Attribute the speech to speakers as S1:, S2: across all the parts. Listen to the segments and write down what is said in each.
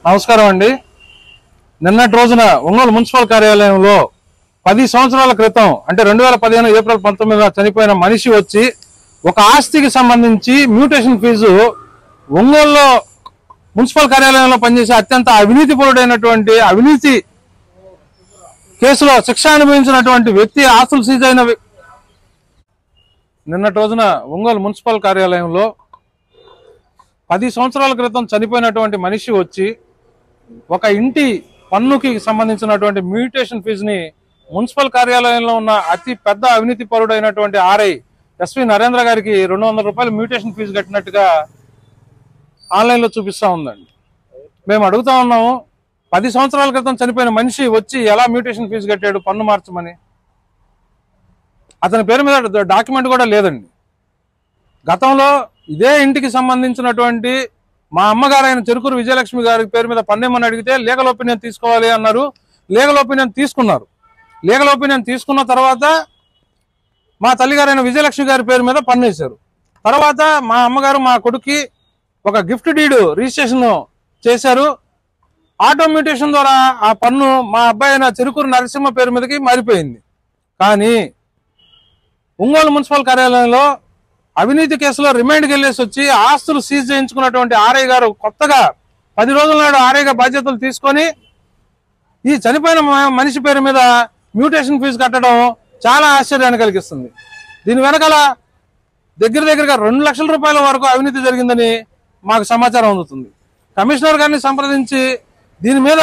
S1: నమస్కారం అండి. నిన్నటి రోజున ఒంగోలు మున్సిపల్ కార్యాలయంలో 10 సంవత్సరాల క్రితం అంటే 2015 ఏప్రిల్ 19 చనిపోయిన మనిషి వచ్చి ఒక ఆస్తికి సంబంధించి మ్యూటేషన్ ఫీజు ఒంగోలులో మున్సిపల్ కార్యాలయంలో పనిచేసే అత్యంత అవినీతిపరుడైనటువంటి అవినీతి కేసులో శిక్ష అనుభవించినటువంటి వ్యక్తి ఆస్తులు సీజ్ అయిన నిన్నటి రోజున ఒంగోలు మున్సిపల్ కార్యాలయంలో 10 సంవత్సరాల క్రితం చనిపోయినటువంటి మనిషి వచ్చి ఒక ఇంటి పన్నుకి సంబంధించినటువంటి మ్యూటేషన్ ఫీజుని మున్సిపల్ కార్యాలయంలో ఉన్న అతి పెద్ద అవినీతి పరుడైనటువంటి ఆర్ఐ ఎస్వి నరేంద్ర గారికి 200 రూపాయలు మ్యూటేషన్ ఫీజు కట్టినట్టుగా ఆన్లైన్లో చూపిస్తూ ఉందండి. మేము అడుగుతా ఉన్నాము, 10 సంవత్సరాల క్రితం చనిపోయిన మనిషి వచ్చి ఎలా మ్యూటేషన్ ఫీజు కట్టాడు పన్ను మార్చమని? అతని పేరు మీద డాక్యుమెంట్ కూడా లేదండి. గతంలో ఇదే ఇంటికి సంబంధించినటువంటి మా అమ్మగారైన చెరుకూరు విజయలక్ష్మి గారి పేరు మీద పన్నేమని అడిగితే లీగల్ ఒపీనియన్ తీసుకోవాలి అన్నారు. లీగల్ ఒపీనియన్ తీసుకున్నారు. లీగల్ ఒపీనియన్ తీసుకున్న తర్వాత మా తల్లిగారైన విజయలక్ష్మి గారి పేరు మీద పన్ను వేశారు. తర్వాత మా అమ్మగారు మా కొడుక్కి ఒక గిఫ్ట్ డీడ్ రిజిస్ట్రేషన్ చేశారు. ఆటో మ్యూటేషన్ ద్వారా ఆ పన్ను మా అబ్బాయి అయిన చెరుకూరు నరసింహ పేరు మీదకి మారిపోయింది. కానీ ఒంగోలు మున్సిపల్ కార్యాలయంలో అవినీతి కేసులో రిమైండ్కి వెళ్ళేసి వచ్చి ఆస్తులు సీజ్ చేయించుకున్నటువంటి ఆర్ఐ గారు కొత్తగా 10 రోజుల నాడు ఆర్ఐగా బాధ్యతలు తీసుకొని ఈ చనిపోయిన మనిషి పేరు మీద మ్యూటేషన్ ఫీజు కట్టడం చాలా ఆశ్చర్యాన్ని కలిగిస్తుంది. దీని వెనకాల దగ్గరగా 2 లక్షల రూపాయల వరకు అవినీతి జరిగిందని మాకు సమాచారం అందుతుంది. కమిషనర్ గారిని సంప్రదించి దీని మీద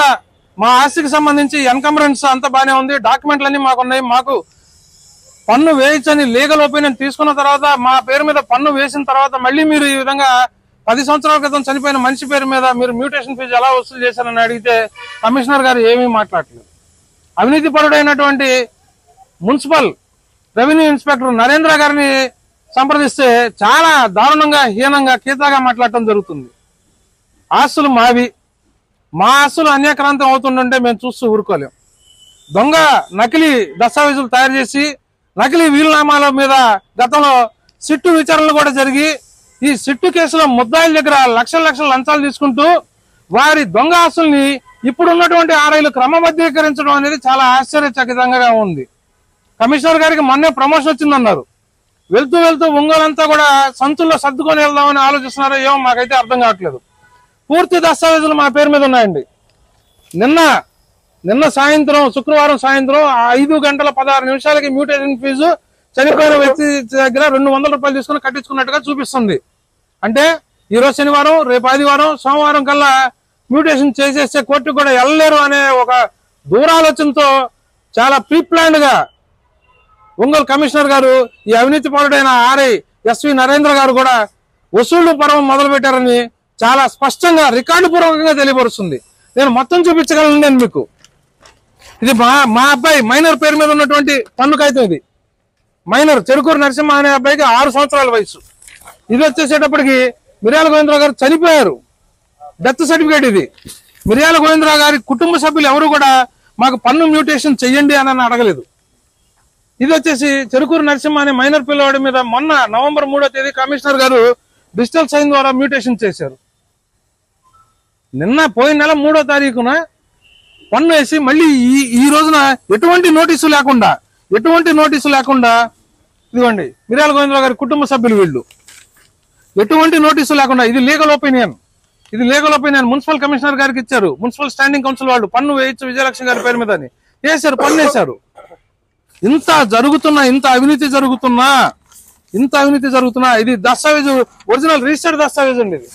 S1: మా ఆస్తికి సంబంధించి ఎన్కంబరెన్స్ అంతా బాగానే ఉంది, డాక్యుమెంట్లన్నీ మాకున్నాయి, మాకు పన్ను వేయించని లీగల్ ఒపీనియన్ తీసుకున్న తర్వాత మా పేరు మీద పన్ను వేసిన తర్వాత మళ్ళీ మీరు ఈ విధంగా 10 సంవత్సరాల క్రితం చనిపోయిన మనిషి పేరు మీద మీరు మ్యూటేషన్ ఫీజు ఎలా వసూలు చేశారని అడిగితే కమిషనర్ గారు ఏమీ మాట్లాడలేదు. అవినీతి పరుడైనటువంటి మున్సిపల్ రెవెన్యూ ఇన్స్పెక్టర్ నరేంద్ర గారిని సంప్రదిస్తే చాలా దారుణంగా హీనంగా కీతాగా మాట్లాడటం జరుగుతుంది. ఆస్తులు మావి, మా ఆస్తులు అన్యాక్రాంతం అవుతుందంటే మేము చూస్తూ ఊరుకోలేం. దొంగ నకిలీ దస్తావేజులు తయారు చేసి నకిలీ వీలునామాల మీద గతంలో సిట్టు విచారణలు కూడా జరిగి ఈ సిట్టు కేసులో ముద్దాయిల దగ్గర లక్షల లంచాలు తీసుకుంటూ వారి దొంగ ఆస్తుల్ని ఇప్పుడున్నటువంటి ఆర్ఐలు క్రమబద్ధీకరించడం అనేది చాలా ఆశ్చర్యచకితంగా ఉంది. కమిషనర్ గారికి మొన్నే ప్రమోషన్ వచ్చిందన్నారు. వెళ్తూ ఒంగోలంతా కూడా సంచుల్లో సర్దుకొని వెళ్దామని ఆలోచిస్తున్నారో ఏమో మాకైతే అర్థం కావట్లేదు. పూర్తి దస్తావేజులు మా పేరు మీద ఉన్నాయండి. నిన్న సాయంత్రం శుక్రవారం సాయంత్రం 5:16 మ్యూటేషన్ ఫీజు చనిపోయిన వ్యక్తి దగ్గర 200 రూపాయలు తీసుకుని కట్టించుకున్నట్టుగా చూపిస్తుంది. అంటే ఈరోజు శనివారం, రేపు ఆదివారం, సోమవారం కల్లా మ్యూటేషన్ చేసేస్తే కోర్టుకు కూడా వెళ్ళలేరు అనే ఒక దూరాలోచనతో చాలా ప్రీ ప్లాన్డ్ గా ఒంగోలు కమిషనర్ గారు ఈ అవినీతి పరుడైన ఆర్ఐ ఎస్వి నరేంద్ర గారు కూడా వసూళ్లు పర్వం మొదలు పెట్టారని చాలా స్పష్టంగా రికార్డు పూర్వకంగా తెలియపరుస్తుంది. నేను మొత్తం చూపించగలను. నేను మీకు ఇది మా అబ్బాయి మైనర్ పేరు మీద ఉన్నటువంటి పన్ను కాగితం. ఇది మైనర్ చెరుకూరు నరసింహ అనే అబ్బాయికి 6 సంవత్సరాల వయసు. ఇది వచ్చేసేటప్పటికి మిర్యాల గోవిందరావు గారు చనిపోయారు, డెత్ సర్టిఫికేట్. ఇది మిర్యాల గోవిందరావు గారి కుటుంబ సభ్యులు ఎవరు కూడా మాకు పన్ను మ్యూటేషన్ చెయ్యండి అని అడగలేదు. ఇది వచ్చేసి చెరుకూరు నరసింహ అనే మైనర్ పిల్లవాడి మీద మొన్న నవంబర్ 3వ తేదీ కమిషనర్ గారు డిజిటల్ సైన్ ద్వారా మ్యూటేషన్ చేశారు. పోయిన నెల 3వ తారీఖున పన్ను వేసి మళ్ళీ ఈ రోజున ఎటువంటి నోటీసు లేకుండా ఇదిగోండి మిర్యాల గోవిందరావు గారి కుటుంబ సభ్యులు వీళ్ళు ఎటువంటి నోటీసు లేకుండా ఇది లీగల్ ఒపీనియన్ మున్సిపల్ కమిషనర్ గారికి ఇచ్చారు. మున్సిపల్ స్టాండింగ్ కౌన్సిల్ వాళ్ళు పన్ను వేయచ్చు విజయలక్ష్మి గారి పేరు మీద అని వేశారు, పన్ను వేశారు. ఇంత అవినీతి జరుగుతున్నా ఇది దస్తావేజు ఒరిజినల్ రిజిస్టర్డ్ దస్తావేజు అండి. ఇది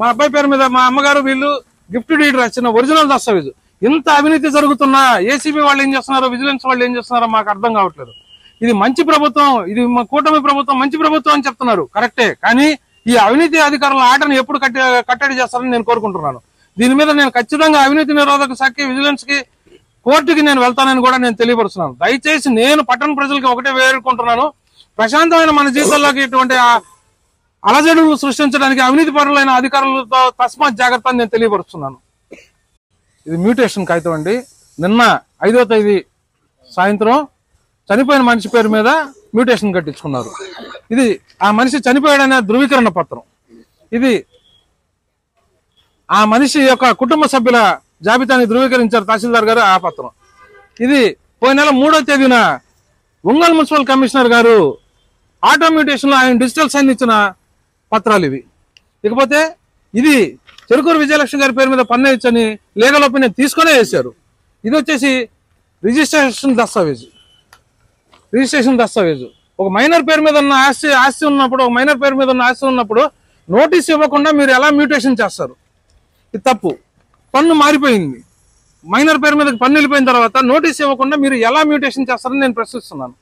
S1: మా అబ్బాయి పేరు మీద మా అమ్మగారు వీళ్ళు గిఫ్ట్ డీడ్ రాసిన ఒరిజినల్ దస్తావేజు. ఇంత అవినీతి జరుగుతున్నా ఏసీబీ వాళ్ళు ఏం చేస్తున్నారో, విజిలెన్స్ వాళ్ళు ఏం చేస్తున్నారో మాకు అర్థం కావట్లేదు. ఇది మంచి ప్రభుత్వం, ఇది మా కూటమి ప్రభుత్వం, మంచి ప్రభుత్వం అని చెప్తున్నారు, కరెక్టే. కానీ ఈ అవినీతి అధికారుల ఆటను ఎప్పుడు కట్టడి చేస్తారని నేను కోరుకుంటున్నాను. దీని మీద నేను ఖచ్చితంగా అవినీతి నిరోధక శాఖకి, విజిలెన్స్ కి, కోర్టుకి నేను వెళ్తానని కూడా నేను తెలియపరుస్తున్నాను. దయచేసి నేను పట్టణ ప్రజలకి ఒకటే వేడుకుంటున్నాను, ప్రశాంతమైన మన జీవితంలోకి ఇటువంటి అలజడులు సృష్టించడానికి అవినీతి పరులైన అధికారులతో తస్మాత్ జాగ్రత్త అని నేను తెలియపరుస్తున్నాను. ఇది మ్యూటేషన్ కాగితం అండి. నిన్న 5వ తేదీ సాయంత్రం చనిపోయిన మనిషి పేరు మీద మ్యూటేషన్ కట్టించుకున్నారు. ఇది ఆ మనిషి చనిపోయాడనే ధృవీకరణ పత్రం. ఇది ఆ మనిషి యొక్క కుటుంబ సభ్యుల జాబితాని ధృవీకరించారు తహసీల్దార్ గారు ఆ పత్రం. ఇది పోయిన నెల 3వ తేదీన ఒంగోలు మున్సిపల్ కమిషనర్ గారు ఆటో మ్యూటేషన్ లో ఆయన డిజిటల్ సైన్ ఇచ్చిన పత్రాలు ఇవి. ఇకపోతే ఇది చెరుకూరు విజయలక్ష్మి గారి పేరు మీద పన్ను ఇచ్చని లీగల్ ఒపీనియన్ తీసుకునే వేశారు. ఇది వచ్చేసి రిజిస్ట్రేషన్ దస్తావేజు. ఒక మైనర్ పేరు మీద ఉన్న ఆస్తి ఉన్నప్పుడు, ఒక మైనర్ పేరు మీద ఉన్న ఆస్తి ఉన్నప్పుడు నోటీస్ ఇవ్వకుండా మీరు ఎలా మ్యూటేషన్ చేస్తారు? ఇది తప్పు. పన్ను మారిపోయింది, మైనర్ పేరు మీద పన్ను వెళ్ళిపోయిన తర్వాత నోటీస్ ఇవ్వకుండా మీరు ఎలా మ్యూటేషన్ చేస్తారని నేను ప్రశ్నిస్తున్నాను.